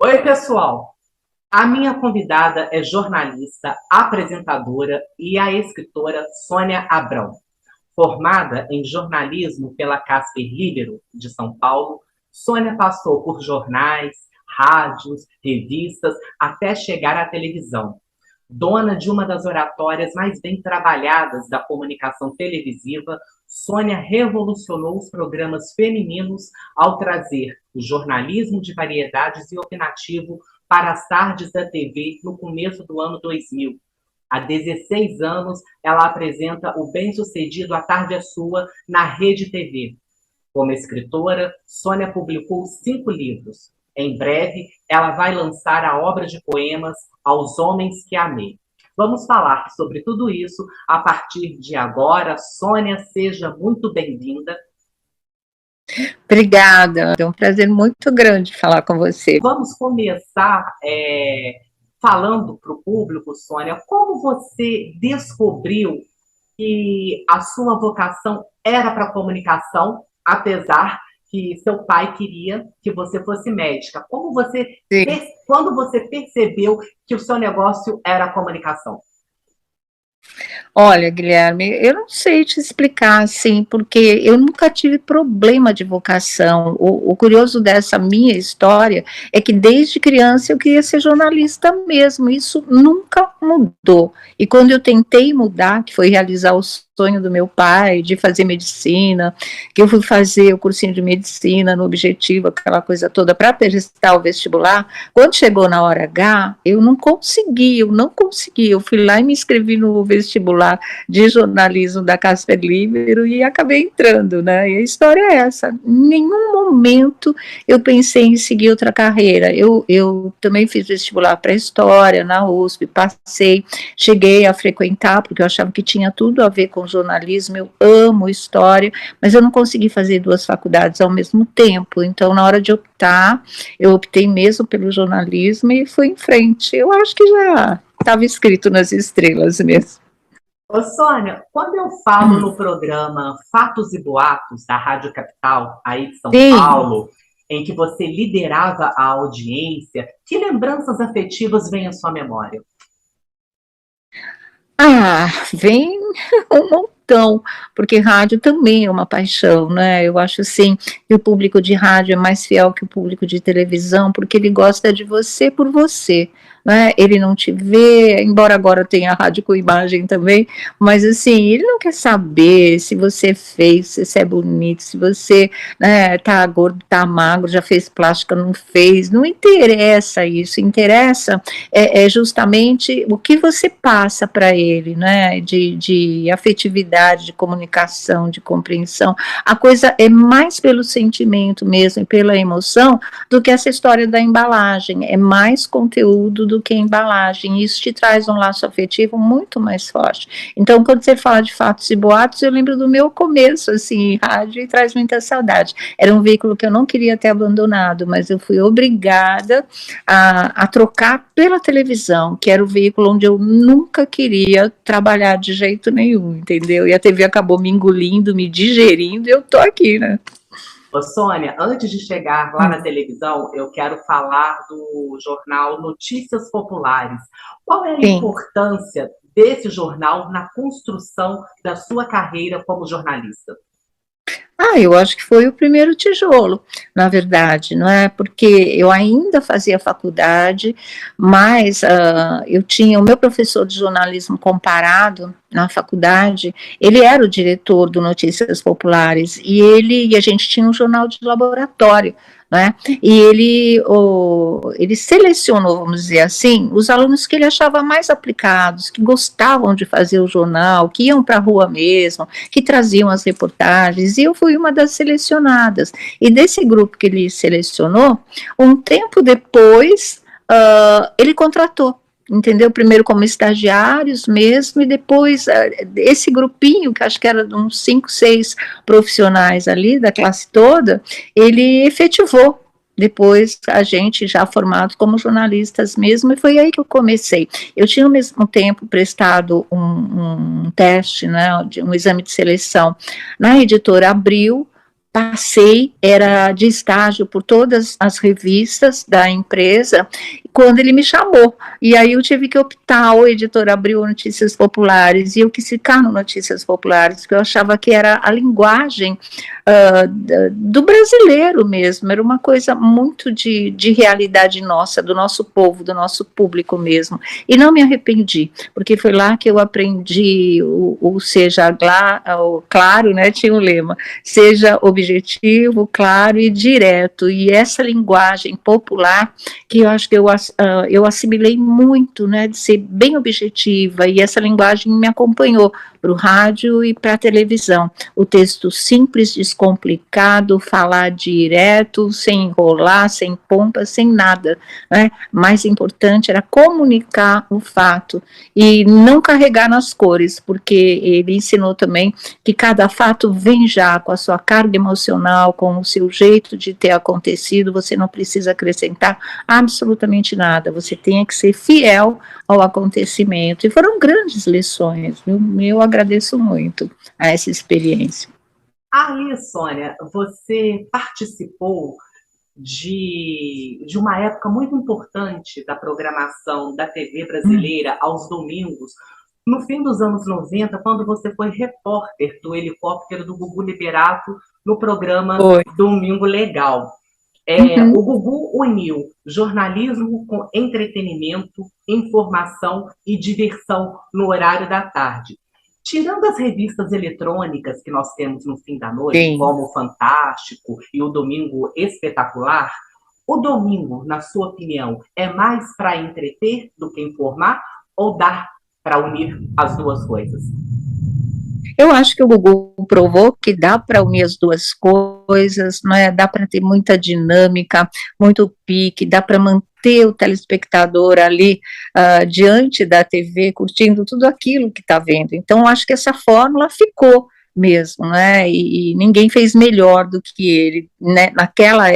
Oi, pessoal. A minha convidada é jornalista, apresentadora e a escritora Sônia Abrão. Formada em jornalismo pela Casper Líbero, de São Paulo, Sônia passou por jornais, rádios, revistas, até chegar à televisão. Dona de uma das oratórias mais bem trabalhadas da comunicação televisiva, Sônia revolucionou os programas femininos ao trazer o jornalismo de variedades e opinativo para as tardes da TV no começo do ano 2000. Há 16 anos, ela apresenta o bem-sucedido A Tarde é Sua na Rede TV. Como escritora, Sônia publicou 5 livros. Em breve, ela vai lançar a obra de poemas Aos Homens que Amei. Vamos falar sobre tudo isso a partir de agora. Sônia, seja muito bem-vinda. Obrigada, é um prazer muito grande falar com você. Vamos começar falando para o público, Sônia, como você descobriu que a sua vocação era para a comunicação, apesar que seu pai queria que você fosse médica. Quando você percebeu que o seu negócio era a comunicação? Olha, Guilherme, eu não sei te explicar assim, porque eu nunca tive problema de vocação. O curioso dessa minha história é que desde criança eu queria ser jornalista mesmo, isso nunca mudou. E quando eu tentei mudar, que foi realizar o sonho do meu pai de fazer medicina, que eu fui fazer o cursinho de medicina no Objetivo, aquela coisa toda, para prestar o vestibular, quando chegou na hora H, eu não consegui, eu fui lá e me inscrevi no vestibular de jornalismo da Casper Líbero e acabei entrando, né? E a história é essa. Em nenhum momento eu pensei em seguir outra carreira. Eu também fiz vestibular para História na USP, passei, cheguei a frequentar, porque eu achava que tinha tudo a ver com jornalismo, eu amo História, mas eu não consegui fazer 2 faculdades ao mesmo tempo, então na hora de optar, eu optei mesmo pelo jornalismo e fui em frente. Eu acho que já estava escrito nas estrelas mesmo. Ô, Sônia, quando eu falo no programa Fatos e Boatos, da Rádio Capital, aí de São Paulo, em que você liderava a audiência, que lembranças afetivas vêm à sua memória? Vem um montão, porque rádio também é uma paixão, né? Eu acho assim que o público de rádio é mais fiel que o público de televisão, porque ele gosta de você por você, né? Ele não te vê, embora agora tenha a rádio com imagem também, mas assim, ele não quer saber se você é feio, se você é bonito, se você, né, tá gordo, tá magro, já fez plástica, não fez, não interessa isso, interessa justamente o que você passa para ele, né, de afetividade, de comunicação, de compreensão. A coisa é mais pelo sentimento mesmo, pela emoção, do que essa história da embalagem, é mais conteúdo do que a embalagem, isso te traz um laço afetivo muito mais forte. Então, quando você fala de Fatos e Boatos, eu lembro do meu começo, assim, rádio, e traz muita saudade. Era um veículo que eu não queria ter abandonado, mas eu fui obrigada a trocar pela televisão, que era o veículo onde eu nunca queria trabalhar de jeito nenhum, entendeu? E a TV acabou me engolindo, me digerindo, e eu tô aqui, né? Ô, Sônia, antes de chegar lá na televisão, eu quero falar do jornal Notícias Populares. Qual é a importância desse jornal na construção da sua carreira como jornalista? Eu acho que foi o primeiro tijolo, na verdade, não é? Porque eu ainda fazia faculdade, mas eu tinha o meu professor de jornalismo comparado na faculdade, ele era o diretor do Notícias Populares, e a gente tinha um jornal de laboratório, né? E ele selecionou, vamos dizer assim, os alunos que ele achava mais aplicados, que gostavam de fazer o jornal, que iam para a rua mesmo, que traziam as reportagens, e eu fui uma das selecionadas. E desse grupo que ele selecionou, um tempo depois, ele contratou, entendeu? Primeiro como estagiários mesmo, e depois esse grupinho, que acho que era uns 5, 6 profissionais ali, da classe toda, ele efetivou depois a gente já formado como jornalistas mesmo, e foi aí que eu comecei. Eu tinha ao mesmo tempo prestado um teste, né, um exame de seleção na editora Abril, passei, era de estágio por todas as revistas da empresa, quando ele me chamou, e aí eu tive que optar, o editor abriu Notícias Populares, e eu quis ficar no Notícias Populares, porque eu achava que era a linguagem do brasileiro mesmo, era uma coisa muito de realidade nossa, do nosso povo, do nosso público mesmo, e não me arrependi, porque foi lá que eu aprendi seja claro, né, tinha um lema, seja objetivo, claro e direto, e essa linguagem popular, que eu acho que eu assimilei muito, né, de ser bem objetiva, e essa linguagem me acompanhou para o rádio e para a televisão. O texto simples, descomplicado, falar direto, sem enrolar, sem pompa, sem nada, né? Mais importante era comunicar o fato e não carregar nas cores, porque ele ensinou também que cada fato vem já com a sua carga emocional, com o seu jeito de ter acontecido, você não precisa acrescentar absolutamente nada, você tem que ser fiel ao acontecimento, e foram grandes lições, eu agradeço muito a essa experiência. Aí, Sônia, você participou de uma época muito importante da programação da TV brasileira aos domingos, no fim dos anos 90, quando você foi repórter do helicóptero do Gugu Liberato no programa Domingo Legal. O Gugu uniu jornalismo com entretenimento, informação e diversão no horário da tarde. Tirando as revistas eletrônicas que nós temos no fim da noite, sim, como o Fantástico e o Domingo Espetacular, o domingo, na sua opinião, é mais para entreter do que informar ou dá para unir as duas coisas? Eu acho que o Gugu provou que dá para unir as duas coisas, né? Dá para ter muita dinâmica, muito pique, dá para manter o telespectador ali diante da TV, curtindo tudo aquilo que está vendo. Então, acho que essa fórmula ficou mesmo, né? E ninguém fez melhor do que ele, né? Naquela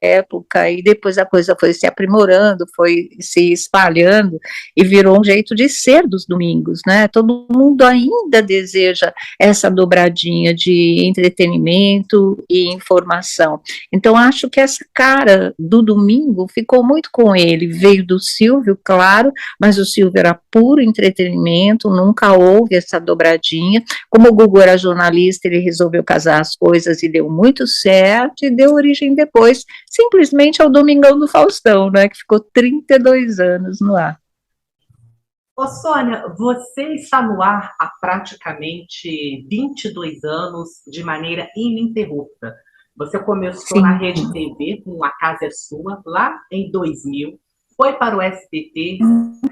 época, e depois a coisa foi se aprimorando, foi se espalhando, e virou um jeito de ser dos domingos, né? Todo mundo ainda deseja essa dobradinha de entretenimento e informação. Então, acho que essa cara do domingo ficou muito com ele, veio do Silvio, claro, mas o Silvio era puro entretenimento, nunca houve essa dobradinha. Como o Gugu era jornalista, ele resolveu casar as coisas e deu muito certo, e deu origem depois simplesmente ao Domingão do Faustão, né, que ficou 32 anos no ar. Ô, Sônia, você está no ar há praticamente 22 anos de maneira ininterrupta. Você começou, sim, na Rede TV com A Casa é Sua, lá em 2000, foi para o SBT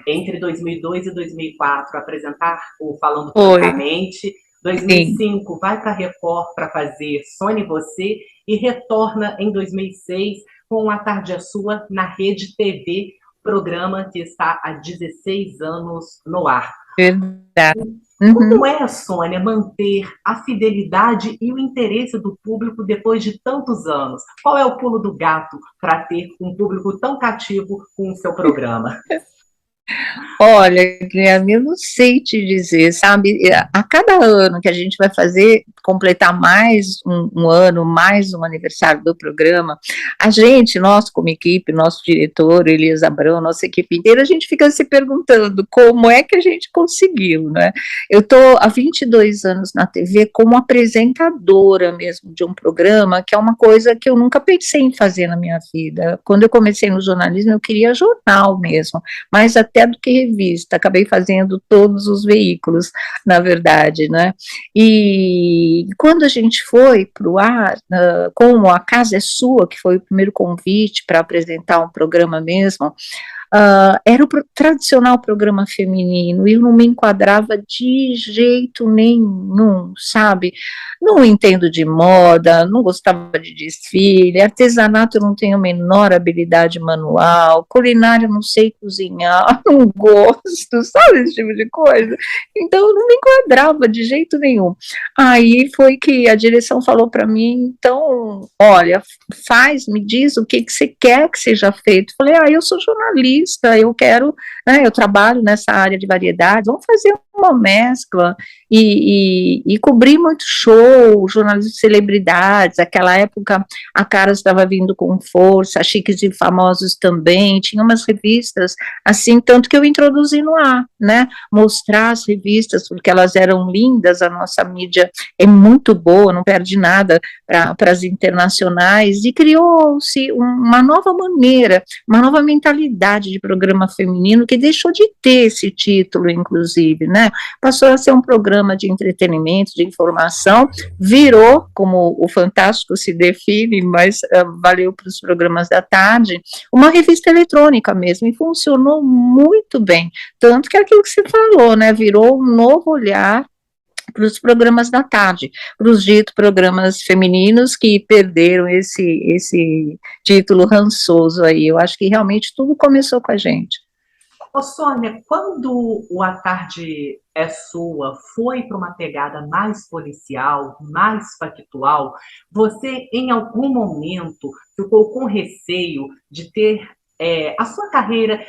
entre 2002 e 2004 apresentar o Falando Francamente. 2005 vai para a Record para fazer Sônia e Você, e retorna em 2006 com A Tarde é Sua na Rede TV, programa que está há 16 anos no ar. Verdade. Como é, Sônia, manter a fidelidade e o interesse do público depois de tantos anos? Qual é o pulo do gato para ter um público tão cativo com o seu programa? Olha, Guilherme, eu não sei te dizer, sabe, a cada ano que a gente vai completar mais um ano, mais um aniversário do programa, a gente, nós como equipe, nosso diretor, Elias Abrão, nossa equipe inteira, a gente fica se perguntando como é que a gente conseguiu, né? Eu estou há 22 anos na TV como apresentadora mesmo de um programa, que é uma coisa que eu nunca pensei em fazer na minha vida. Quando eu comecei no jornalismo, eu queria jornal mesmo, mas até do que revista, acabei fazendo todos os veículos, na verdade, né, e quando a gente foi para o ar, com A Casa é Sua, que foi o primeiro convite para apresentar um programa mesmo, era o tradicional programa feminino, e eu não me enquadrava de jeito nenhum, sabe, não entendo de moda, não gostava de desfile, artesanato eu não tenho a menor habilidade manual, culinária eu não sei cozinhar, não gosto, sabe, esse tipo de coisa, então eu não me enquadrava de jeito nenhum. Aí foi que a direção falou para mim, então, olha, me diz o que você quer que seja feito. Falei, eu sou jornalista, eu quero, né, eu trabalho nessa área de variedades, vamos fazer uma mescla, e cobri muito show, jornalismo de celebridades, aquela época a Cara estava vindo com força, a Chiques e Famosos também, tinha umas revistas, assim, tanto que eu introduzi no ar, né, mostrar as revistas, porque elas eram lindas, a nossa mídia é muito boa, não perde nada para as internacionais, e criou-se uma nova maneira, uma nova mentalidade de programa feminino que deixou de ter esse título, inclusive, né? Passou a ser um programa de entretenimento, de informação, virou, como o Fantástico se define, mas valeu para os programas da tarde, uma revista eletrônica mesmo, e funcionou muito bem. Tanto que é aquilo que você falou, né? Virou um novo olhar para os programas da tarde, para os ditos programas femininos que perderam esse título rançoso aí. Eu acho que realmente tudo começou com a gente. Ô, Sônia, quando o A Tarde é Sua foi para uma pegada mais policial, mais factual, você em algum momento ficou com receio de ter a sua carreira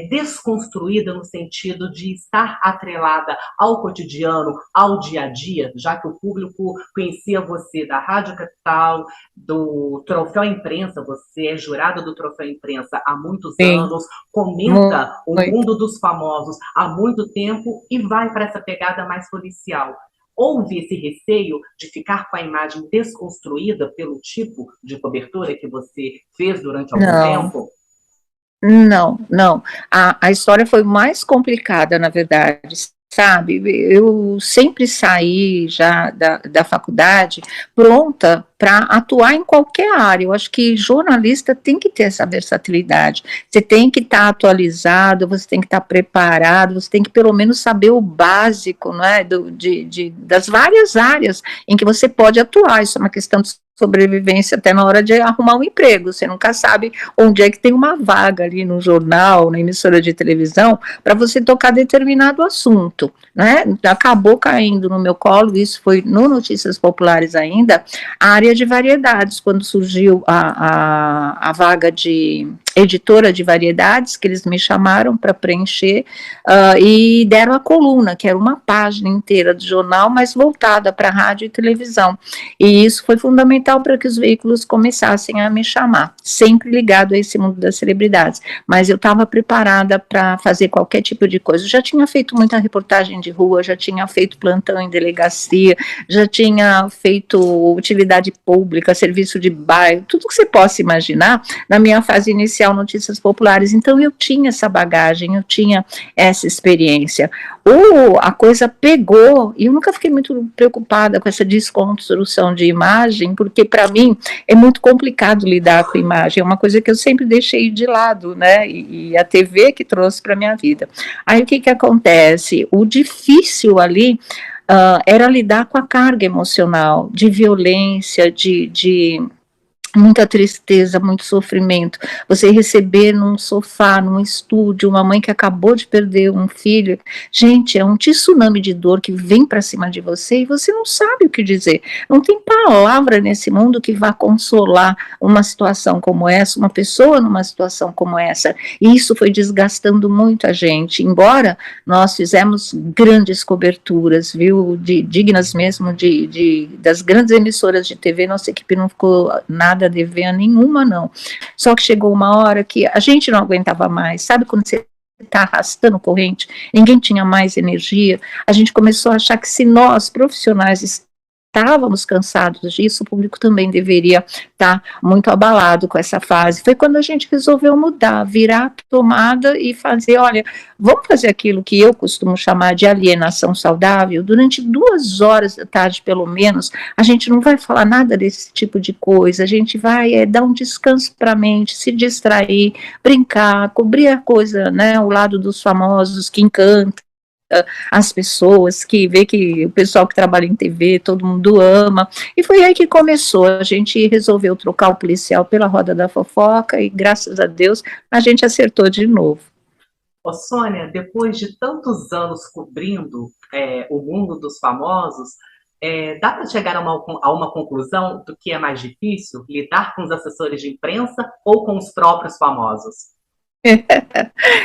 desconstruída no sentido de estar atrelada ao cotidiano, ao dia a dia, já que o público conhecia você da Rádio Capital, do Troféu Imprensa, você é jurada do Troféu Imprensa há muitos Sim, anos, comenta o muito. mundo dos famosos há muito tempo e vai para essa pegada mais policial. Houve esse receio de ficar com a imagem desconstruída pelo tipo de cobertura que você fez durante algum Não, tempo? não, não. A história foi mais complicada, na verdade, sabe? Eu sempre saí já da faculdade pronta para atuar em qualquer área. Eu acho que jornalista tem que ter essa versatilidade. Você tem que estar atualizado, você tem que estar preparado, você tem que pelo menos saber o básico, não é? Das várias áreas em que você pode atuar. Isso é uma questão de sobrevivência até na hora de arrumar um emprego. Você nunca sabe onde é que tem uma vaga ali no jornal, na emissora de televisão, para você tocar determinado assunto, né? Acabou caindo no meu colo, isso foi no Notícias Populares ainda, a área de variedades, quando surgiu a vaga de editora de variedades, que eles me chamaram para preencher, e deram a coluna, que era uma página inteira do jornal, mas voltada para rádio e televisão. E isso foi fundamental para que os veículos começassem a me chamar, sempre ligado a esse mundo das celebridades. Mas eu estava preparada para fazer qualquer tipo de coisa. Eu já tinha feito muita reportagem de rua, já tinha feito plantão em delegacia, já tinha feito utilidade pública, serviço de bairro, tudo que você possa imaginar na minha fase inicial Notícias Populares. Então eu tinha essa bagagem, eu tinha essa experiência. Ou a coisa pegou, e eu nunca fiquei muito preocupada com essa desconstrução de imagem, porque para mim é muito complicado lidar com imagem, é uma coisa que eu sempre deixei de lado, né, e a TV que trouxe para minha vida. Aí o que que acontece? O difícil ali era lidar com a carga emocional, de violência, de muita tristeza, muito sofrimento. Você receber num sofá, num estúdio, uma mãe que acabou de perder um filho, gente, é um tsunami de dor que vem para cima de você e você não sabe o que dizer. Não tem palavra nesse mundo que vá consolar uma situação como essa, uma pessoa numa situação como essa. E isso foi desgastando muito a gente, embora nós fizemos grandes coberturas, viu, dignas mesmo das grandes emissoras de TV, nossa equipe não ficou nada a dever a nenhuma, não. Só que chegou uma hora que a gente não aguentava mais, sabe quando você está arrastando corrente, ninguém tinha mais energia, a gente começou a achar que se nós, profissionais, estávamos cansados disso, o público também deveria estar muito abalado com essa fase. Foi quando a gente resolveu mudar, virar a tomada e fazer, olha, vamos fazer aquilo que eu costumo chamar de alienação saudável, durante 2 horas da tarde, pelo menos, a gente não vai falar nada desse tipo de coisa, a gente vai dar um descanso para a mente, se distrair, brincar, cobrir a coisa, né, o lado dos famosos que encanta as pessoas, que vê que o pessoal que trabalha em TV, todo mundo ama, e foi aí que começou, a gente resolveu trocar o policial pela roda da fofoca, e graças a Deus, a gente acertou de novo. Ô, Sônia, depois de tantos anos cobrindo o mundo dos famosos, dá para chegar a uma conclusão do que é mais difícil, lidar com os assessores de imprensa ou com os próprios famosos?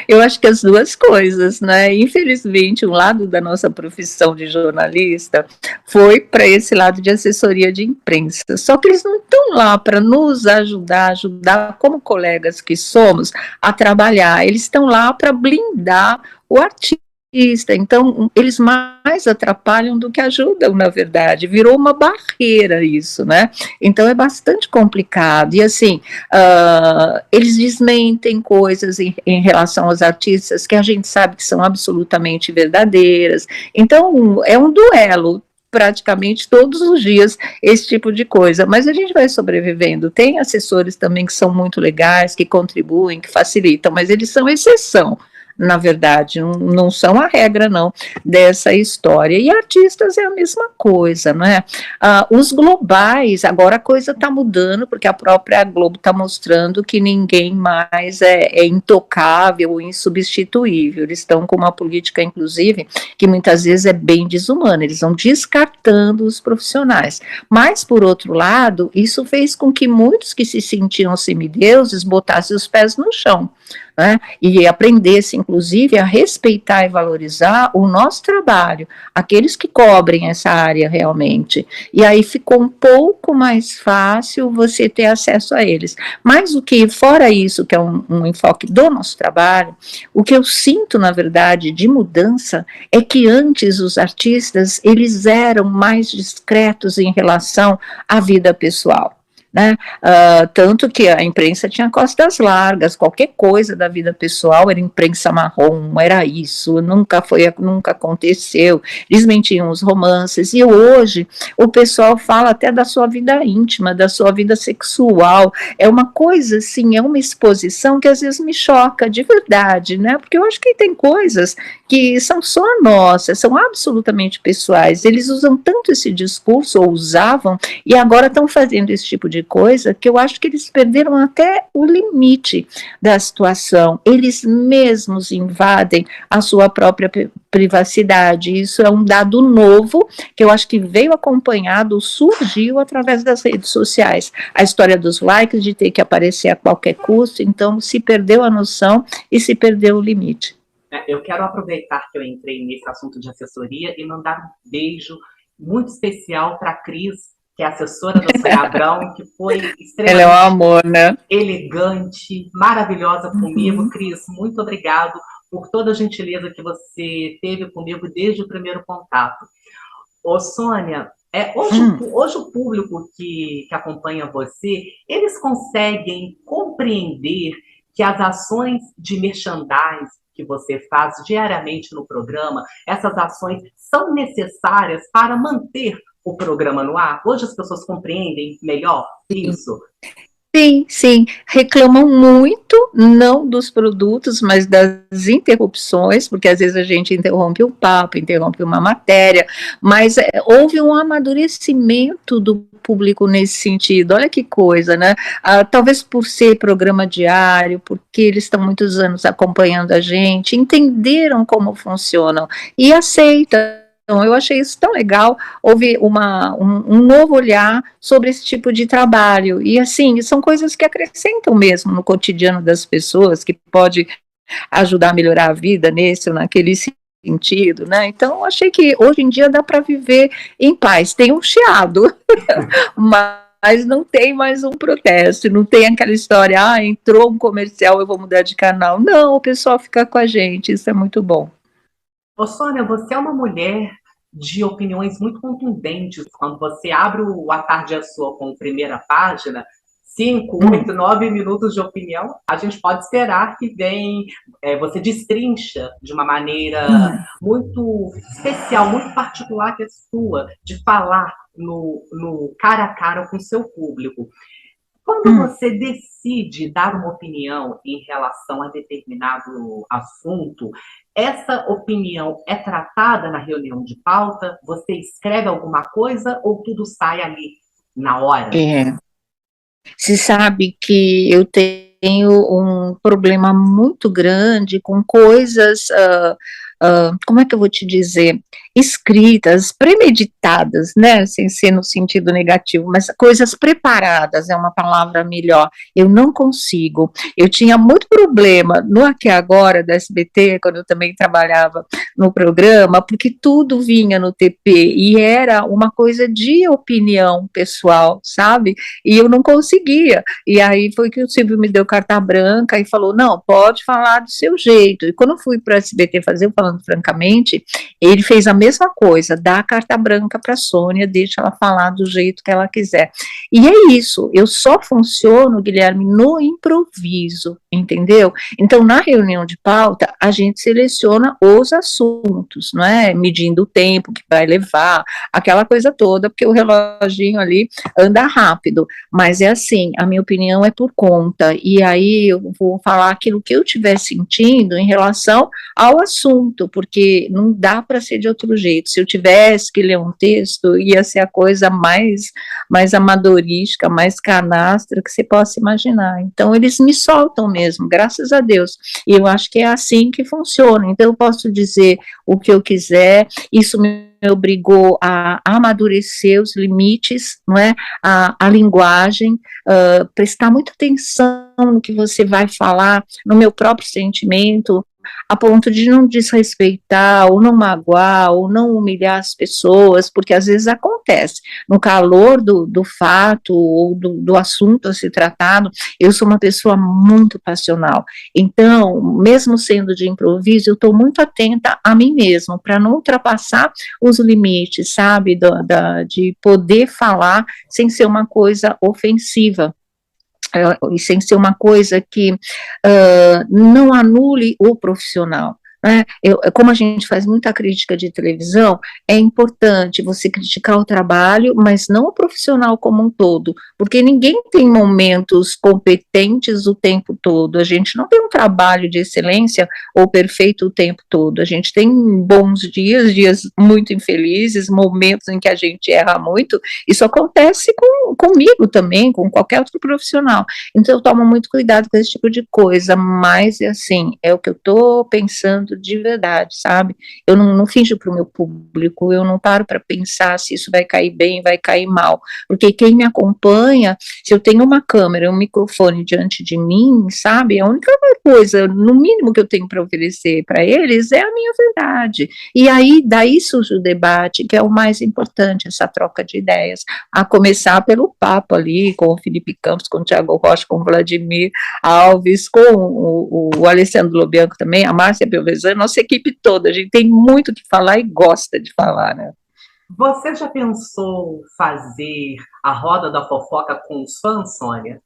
Eu acho que as duas coisas, né? Infelizmente, um lado da nossa profissão de jornalista foi para esse lado de assessoria de imprensa. Só que eles não estão lá para nos ajudar como colegas que somos, a trabalhar. Eles estão lá para blindar o artista. Então, eles mais atrapalham do que ajudam, na verdade. Virou uma barreira isso, né? Então, é bastante complicado. E, assim, eles desmentem coisas em relação aos artistas que a gente sabe que são absolutamente verdadeiras. Então, é um duelo praticamente todos os dias esse tipo de coisa, mas a gente vai sobrevivendo. Tem assessores também que são muito legais, que contribuem, que facilitam, mas eles são exceção, na verdade, não são a regra, não, dessa história. E artistas é a mesma coisa, não é? Os globais, agora a coisa está mudando, porque a própria Globo está mostrando que ninguém mais é intocável, insubstituível. Eles estão com uma política, inclusive, que muitas vezes é bem desumana, eles vão descartando os profissionais. Mas, por outro lado, isso fez com que muitos que se sentiam semideuses botassem os pés no chão, né, e aprendesse, inclusive, a respeitar e valorizar o nosso trabalho, aqueles que cobrem essa área realmente. E aí ficou um pouco mais fácil você ter acesso a eles. Mas o que, fora isso, que é um enfoque do nosso trabalho, o que eu sinto, na verdade, de mudança, é que antes os artistas, eles eram mais discretos em relação à vida pessoal. Né? Tanto que a imprensa tinha costas largas, qualquer coisa da vida pessoal era imprensa marrom, era isso, nunca aconteceu, eles mentiam os romances, e hoje o pessoal fala até da sua vida íntima, da sua vida sexual, é uma coisa assim, é uma exposição que às vezes me choca de verdade, né? Porque eu acho que tem coisas que são só nossas, são absolutamente pessoais, eles usam tanto esse discurso, ou usavam, e agora estão fazendo esse tipo de coisa que eu acho que eles perderam até o limite da situação. Eles mesmos invadem a sua própria privacidade. Isso é um dado novo que eu acho que veio acompanhado, surgiu através das redes sociais. A história dos likes, de ter que aparecer a qualquer custo, então se perdeu a noção e se perdeu o limite. Eu quero aproveitar que eu entrei nesse assunto de assessoria e mandar um beijo muito especial para a Cris, que é assessora da Sônia Abrão, que foi extremamente Ela é um amor, né? Elegante, maravilhosa comigo. Cris, muito obrigado por toda a gentileza que você teve comigo desde o primeiro contato. Ô, Sônia, hoje o público que acompanha você, eles conseguem compreender que as ações de merchandising que você faz diariamente no programa, essas ações são necessárias para manter o programa no ar? Hoje as pessoas compreendem melhor isso? Sim, sim, reclamam muito, não dos produtos, mas das interrupções, porque às vezes a gente interrompe o papo, interrompe uma matéria, mas houve um amadurecimento do público nesse sentido, olha que coisa, né? Talvez por ser programa diário, porque eles estão muitos anos acompanhando a gente, entenderam como funcionam e aceitam. Então, eu achei isso tão legal, houve um novo olhar sobre esse tipo de trabalho, e assim, são coisas que acrescentam mesmo no cotidiano das pessoas, que pode ajudar a melhorar a vida nesse ou naquele sentido, né? Então, achei que hoje em dia dá para viver em paz, tem um chiado, mas não tem mais um protesto, não tem aquela história, entrou um comercial, eu vou mudar de canal. Não, o pessoal fica com a gente, isso é muito bom. Ô, Sônia, você é uma mulher de opiniões muito contundentes. Quando você abre o A Tarde é Sua com primeira página, 5, 8, 9 minutos de opinião, a gente pode esperar que você destrincha de uma maneira muito especial, muito particular que é sua, de falar no cara a cara com o seu público. Quando você decide dar uma opinião em relação a determinado assunto, essa opinião é tratada na reunião de pauta? Você escreve alguma coisa ou tudo sai ali na hora? Se sabe que eu tenho um problema muito grande com coisas como é que eu vou te dizer, escritas, premeditadas, né, sem ser no sentido negativo, mas coisas preparadas é uma palavra melhor. Eu não consigo. Eu tinha muito problema no Aqui e Agora da SBT, quando eu também trabalhava no programa, porque tudo vinha no TP e era uma coisa de opinião pessoal, sabe? E eu não conseguia. E aí foi que o Silvio me deu carta branca e falou: não, pode falar do seu jeito. E quando eu fui para o SBT fazer, falando francamente, ele fez a mesma coisa, dá a carta branca para a Sônia, deixa ela falar do jeito que ela quiser. E é isso, eu só funciono, Guilherme, no improviso, entendeu? Então, na reunião de pauta, a gente seleciona os assuntos, não é? Medindo o tempo que vai levar, aquela coisa toda, porque o reloginho ali anda rápido, mas é assim, a minha opinião é por conta, e aí eu vou falar aquilo que eu estiver sentindo em relação ao assunto, porque não dá para ser de outro jeito. Se eu tivesse que ler um texto, ia ser a coisa mais amadorística, mais canastra que você possa imaginar. Então, eles me soltam mesmo, graças a Deus. E eu acho que é assim que funciona. Então, eu posso dizer o que eu quiser, isso me obrigou a amadurecer os limites, não é? A linguagem, prestar muita atenção no que você vai falar, no meu próprio sentimento, a ponto de não desrespeitar, ou não magoar, ou não humilhar as pessoas, porque às vezes acontece, no calor do fato, ou do assunto a ser tratado, eu sou uma pessoa muito passional, então, mesmo sendo de improviso, eu estou muito atenta a mim mesma, para não ultrapassar os limites, sabe, de poder falar sem ser uma coisa ofensiva, e sem ser uma coisa que não anule o profissional. Né? Como a gente faz muita crítica de televisão, é importante você criticar o trabalho, mas não o profissional como um todo, porque ninguém tem momentos competentes o tempo todo, a gente não tem um trabalho de excelência ou perfeito o tempo todo, a gente tem bons dias, dias muito infelizes, momentos em que a gente erra muito, isso acontece comigo também, com qualquer outro profissional, então eu tomo muito cuidado com esse tipo de coisa, mas assim, é o que eu estou pensando de verdade, sabe? Eu não finjo para o meu público, eu não paro para pensar se isso vai cair bem, vai cair mal, porque quem me acompanha, se eu tenho uma câmera, um microfone diante de mim, sabe? A única coisa, no mínimo que eu tenho para oferecer para eles é a minha verdade. E aí, daí surge o debate, que é o mais importante, essa troca de ideias, a começar pelo papo ali, com o Felipe Campos, com o Thiago Rocha, com o Vladimir Alves, com o Alessandro Lobianco também, a Márcia Belvezan, nossa equipe toda, a gente tem muito o que falar e gosta de falar, né? Você já pensou fazer a roda da fofoca com os fãs, Sônia?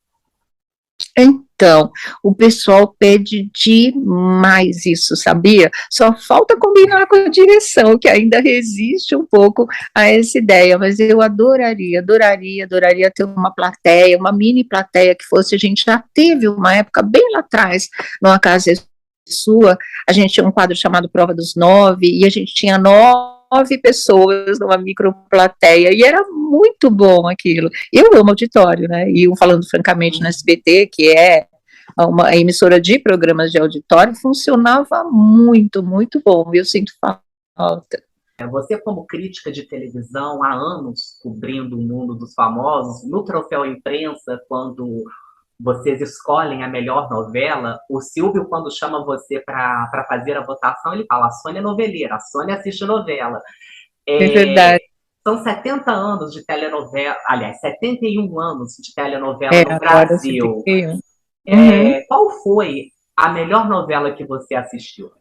Então, o pessoal pede demais isso, sabia? Só falta combinar com a direção, que ainda resiste um pouco a essa ideia, mas eu adoraria ter uma plateia, uma mini plateia que fosse, a gente já teve uma época bem lá atrás, numa casa sua, a gente tinha um quadro chamado Prova dos Nove, e a gente tinha 9 pessoas numa microplateia, e era muito bom aquilo. Eu amo auditório, né? E falando francamente no SBT, que é uma emissora de programas de auditório, funcionava muito, muito bom. Eu sinto falta. Você, como crítica de televisão, há anos cobrindo o mundo dos famosos, no Troféu Imprensa, quando vocês escolhem a melhor novela, o Silvio, quando chama você para fazer a votação, ele fala: a Sônia é noveleira, a Sônia assiste novela. É verdade. São 70 anos de telenovela, aliás, 71 anos de telenovela no Brasil. Qual foi a melhor novela que você assistiu?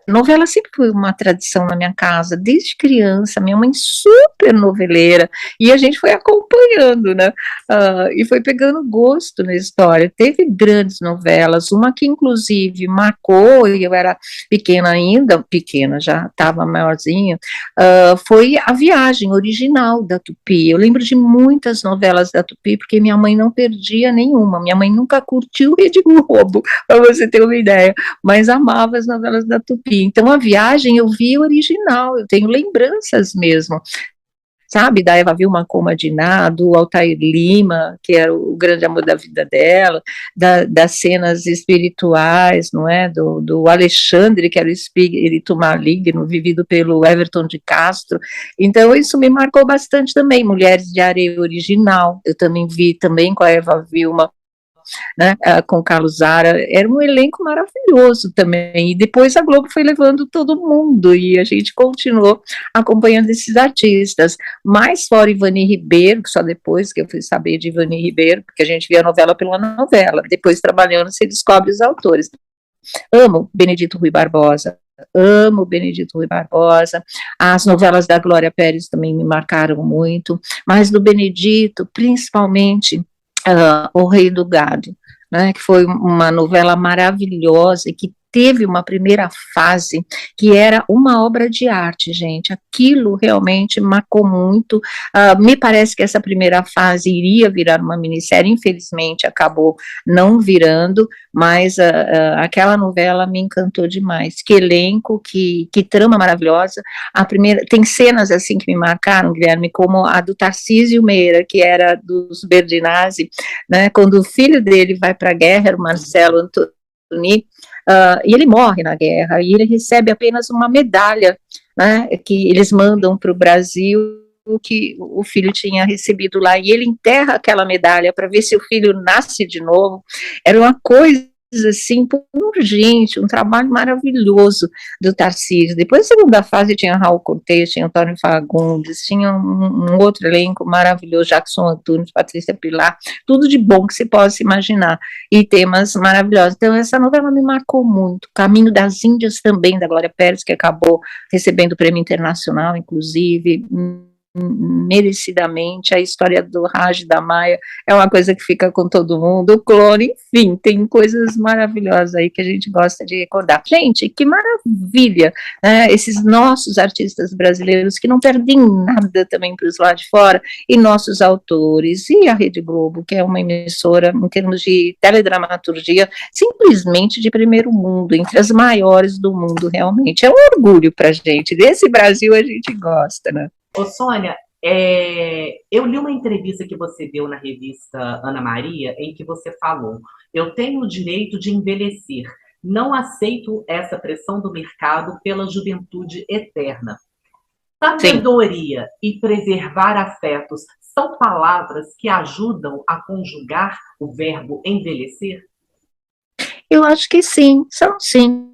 Novela sempre foi uma tradição na minha casa, desde criança, minha mãe super noveleira, e a gente foi acompanhando, né, e foi pegando gosto na história. Teve grandes novelas, uma que inclusive marcou, e eu era pequena ainda, pequena, já estava maiorzinha, foi A Viagem original da Tupi. Eu lembro de muitas novelas da Tupi, porque minha mãe não perdia nenhuma, minha mãe nunca curtiu Rede Globo, para você ter uma ideia, mas amava as novelas da Tupi. Então, A Viagem eu vi original, eu tenho lembranças mesmo. sabe, da Eva Vilma Comadiná, do Altair Lima, que era o grande amor da vida dela, das cenas espirituais, não é, do Alexandre, que era o espírito maligno, vivido pelo Everton de Castro. Então isso me marcou bastante também. Mulheres de Areia original, eu também vi também com a Eva Vilma, né, com Carlos Zara, era um elenco maravilhoso também, e depois a Globo foi levando todo mundo, e a gente continuou acompanhando esses artistas, mais fora Ivani Ribeiro, que só depois que eu fui saber de Ivani Ribeiro, porque a gente via a novela pela novela, depois trabalhando você descobre os autores. Amo Benedito Rui Barbosa, amo Benedito Rui Barbosa, as novelas da Glória Pérez também me marcaram muito, mas do Benedito, principalmente, O Rei do Gado, né, que foi uma novela maravilhosa e que teve uma primeira fase que era uma obra de arte, gente, aquilo realmente marcou muito, me parece que essa primeira fase iria virar uma minissérie, infelizmente acabou não virando, mas aquela novela me encantou demais, que elenco, que trama maravilhosa, a primeira, tem cenas assim que me marcaram, Guilherme, como a do Tarcísio Meira, que era dos Berdinazzi, né, quando o filho dele vai para a guerra, o Marcelo Antoni, e ele morre na guerra, e ele recebe apenas uma medalha, né, que eles mandam para o Brasil, que o filho tinha recebido lá, e ele enterra aquela medalha para ver se o filho nasce de novo. Era uma coisa assim, urgente, um trabalho maravilhoso do Tarcísio. Depois, a segunda fase, tinha Raul Cortez, tinha Antônio Fagundes, tinha um outro elenco maravilhoso, Jackson Antunes, Patrícia Pilar, tudo de bom que se possa imaginar, e temas maravilhosos. Então, essa novela me marcou muito. Caminho das Índias também, da Glória Pérez, que acabou recebendo o prêmio internacional, inclusive, merecidamente. A história do Raj da Maia é uma coisa que fica com todo mundo, o Clone, enfim, tem coisas maravilhosas aí que a gente gosta de recordar. Gente, que maravilha, né, esses nossos artistas brasileiros que não perdem nada também para os lá de fora, e nossos autores, e a Rede Globo, que é uma emissora, em termos de teledramaturgia, simplesmente de primeiro mundo, entre as maiores do mundo, realmente. É um orgulho para a gente, desse Brasil a gente gosta, né? Ô, Sônia, eu li uma entrevista que você deu na revista Ana Maria, em que você falou: eu tenho o direito de envelhecer, não aceito essa pressão do mercado pela juventude eterna. Sabedoria e preservar afetos são palavras que ajudam a conjugar o verbo envelhecer? Eu acho que sim, são sim.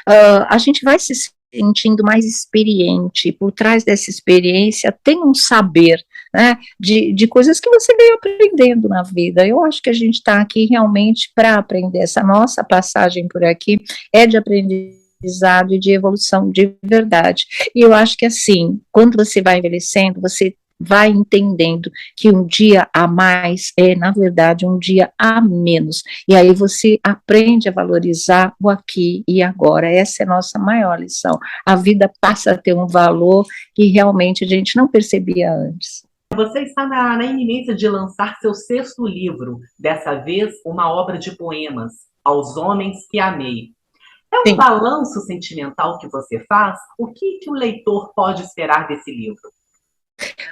A gente vai se sentindo mais experiente, por trás dessa experiência tem um saber, né, de coisas que você veio aprendendo na vida. Eu acho que a gente está aqui realmente para aprender. Essa nossa passagem por aqui é de aprendizado e de evolução de verdade. E eu acho que assim, quando você vai envelhecendo, você vai entendendo que um dia a mais é, na verdade, um dia a menos. E aí você aprende a valorizar o aqui e agora. Essa é a nossa maior lição. A vida passa a ter um valor que realmente a gente não percebia antes. Você está na iminência de lançar seu 6º livro, dessa vez uma obra de poemas, Aos Homens que Amei. É um balanço sentimental que você faz? O que o leitor pode esperar desse livro?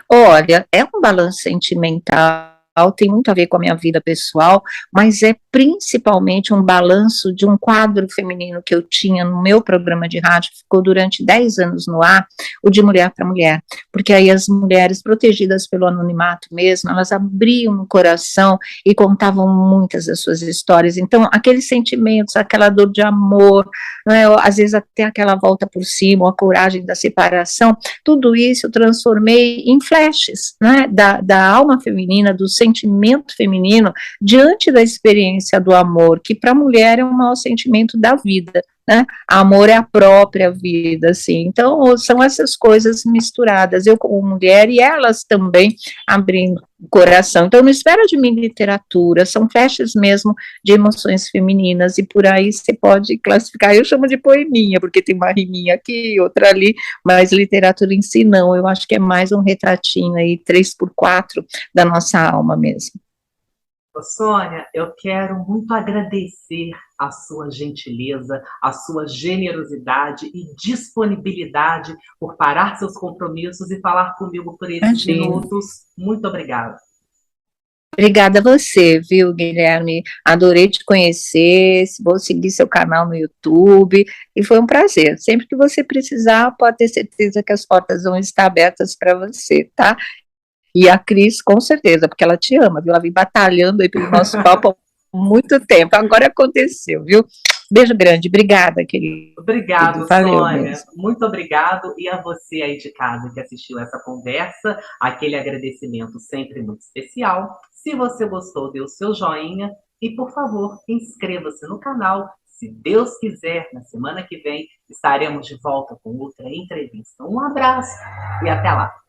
Olha, é um balanço sentimental, tem muito a ver com a minha vida pessoal, mas é principalmente um balanço de um quadro feminino que eu tinha no meu programa de rádio, ficou durante 10 anos no ar, o de Mulher para Mulher, porque aí as mulheres protegidas pelo anonimato mesmo, elas abriam o coração e contavam muitas das suas histórias. Então, aqueles sentimentos, aquela dor de amor, né, às vezes até aquela volta por cima, a coragem da separação, tudo isso eu transformei em flashes, né, da alma feminina, do sentimento feminino, diante da experiência do amor, que para a mulher é o maior sentimento da vida, né? Amor é a própria vida, assim. Então, são essas coisas misturadas, eu como mulher e elas também abrindo o coração. Então, não espera de mim literatura, são flashes mesmo de emoções femininas, e por aí você pode classificar, eu chamo de poeminha, porque tem uma riminha aqui, outra ali, mas literatura em si não, eu acho que é mais um retratinho aí, 3x4 da nossa alma mesmo. Ô, Sônia, eu quero muito agradecer a sua gentileza, a sua generosidade e disponibilidade por parar seus compromissos e falar comigo por esses Imagina. minutos. Muito obrigada. Obrigada a você, viu, Guilherme? Adorei te conhecer. Vou seguir seu canal no YouTube e foi um prazer. Sempre que você precisar, pode ter certeza que as portas vão estar abertas para você, tá? E a Cris, com certeza, porque ela te ama, viu? Ela vem batalhando aí pelo nosso papo há muito tempo. Agora aconteceu, viu? Beijo grande. Obrigada, querido. Obrigado, Valeu Sônia. mesmo. Muito obrigado. E a você aí de casa que assistiu essa conversa, aquele agradecimento sempre muito especial. Se você gostou, dê o seu joinha e, por favor, inscreva-se no canal. Se Deus quiser, na semana que vem estaremos de volta com outra entrevista. Um abraço e até lá.